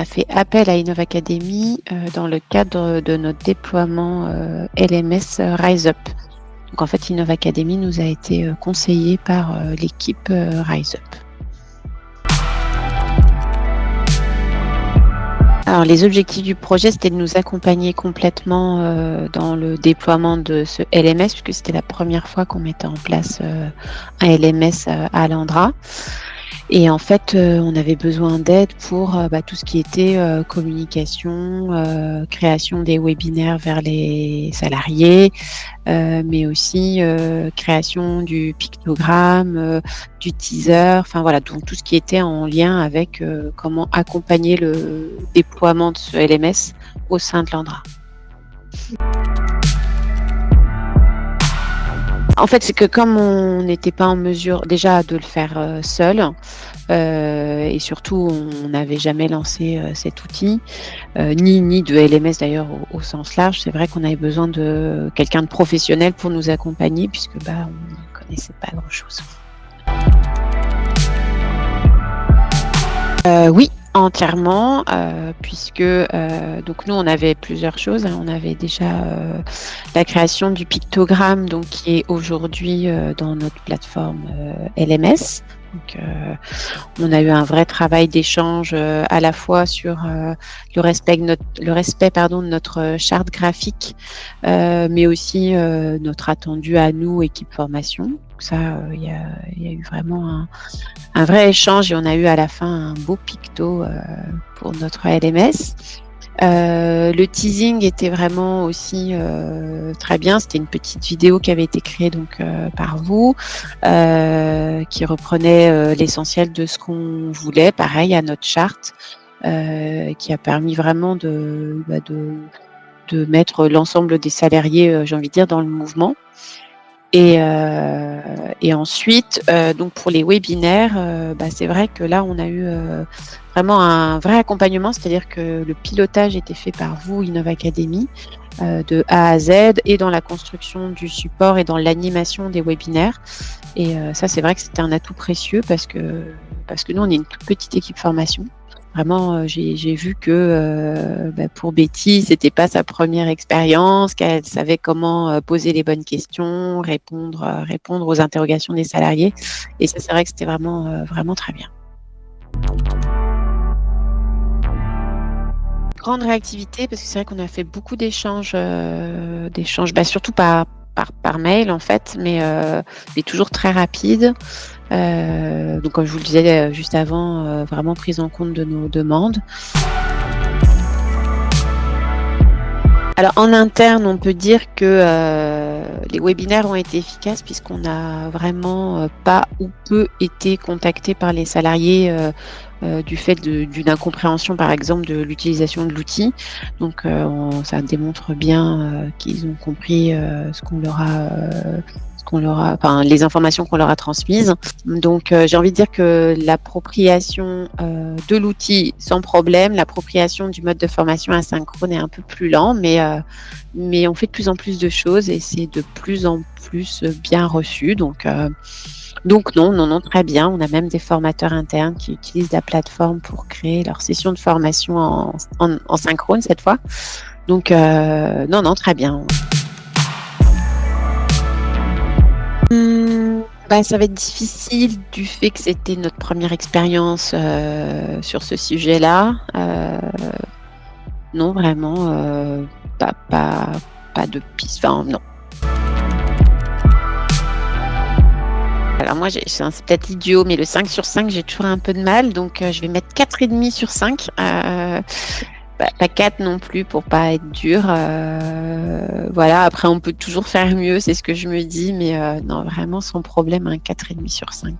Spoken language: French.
fait appel à Innov Academy dans le cadre de notre déploiement LMS Rise Up. Donc en fait, Innov Academy nous a été conseillé par l'équipe Rise Up. Alors les objectifs du projet, c'était de nous accompagner complètement dans le déploiement de ce LMS, puisque c'était la première fois qu'on mettait en place un LMS à Landra. Et en fait, on avait besoin d'aide pour tout ce qui était communication, création des webinaires vers les salariés, mais aussi création du pictogramme, du teaser, enfin voilà, donc tout ce qui était en lien avec comment accompagner le déploiement de ce LMS au sein de Landra. En fait, c'est que comme on n'était pas en mesure déjà de le faire seul, et surtout on n'avait jamais lancé cet outil, ni de LMS d'ailleurs au sens large, c'est vrai qu'on avait besoin de quelqu'un de professionnel pour nous accompagner puisque on ne connaissait pas grand-chose. Oui, entièrement, puisque donc nous on avait plusieurs choses. On avait déjà la création du pictogramme, donc qui est aujourd'hui dans notre plateforme LMS. Donc, on a eu un vrai travail d'échange à la fois sur le respect de notre charte graphique, mais aussi notre attendu à nous, équipe formation. Donc ça, il y a eu vraiment un vrai échange et on a eu à la fin un beau picto pour notre LMS. Le teasing était vraiment aussi très bien. C'était une petite vidéo qui avait été créée donc par vous, qui reprenait l'essentiel de ce qu'on voulait, pareil à notre charte, qui a permis vraiment de mettre l'ensemble des salariés, j'ai envie de dire, dans le mouvement. Et ensuite, donc pour les webinaires, c'est vrai que là, on a eu vraiment un vrai accompagnement, c'est-à-dire que le pilotage était fait par vous, Innov Academy, de A à Z, et dans la construction du support et dans l'animation des webinaires. Et ça, c'est vrai que c'était un atout précieux parce que nous, on est une toute petite équipe formation. Vraiment, j'ai vu que pour Betty, c'était pas sa première expérience, qu'elle savait comment poser les bonnes questions, répondre aux interrogations des salariés. Et ça, c'est vrai que c'était vraiment très bien. Grande réactivité, parce que c'est vrai qu'on a fait beaucoup d'échanges, surtout par mail en fait, mais toujours très rapide. Donc comme je vous le disais juste avant, vraiment prise en compte de nos demandes. Alors en interne, on peut dire que les webinaires ont été efficaces puisqu'on n'a vraiment pas ou peu été contactés par les salariés du fait d'une incompréhension par exemple de l'utilisation de l'outil. Donc ça démontre bien qu'ils ont compris les informations qu'on leur a transmises. Donc j'ai envie de dire que l'appropriation de l'outil sans problème, l'appropriation du mode de formation asynchrone est un peu plus lent, mais on fait de plus en plus de choses et c'est de plus en plus bien reçu. Donc non, très bien. On a même des formateurs internes qui utilisent la plateforme pour créer leurs sessions de formation en synchrone cette fois. Donc non, très bien. Ça va être difficile du fait que c'était notre première expérience sur ce sujet-là. Non, vraiment, pas de piste. Enfin, non. Alors moi, c'est peut-être idiot, mais le 5 sur 5, j'ai toujours un peu de mal. Donc, je vais mettre 4,5 sur 5. Pas 4 non plus pour pas être dur. Voilà, après on peut toujours faire mieux, c'est ce que je me dis, mais non, vraiment sans problème, un 4,5 sur 5.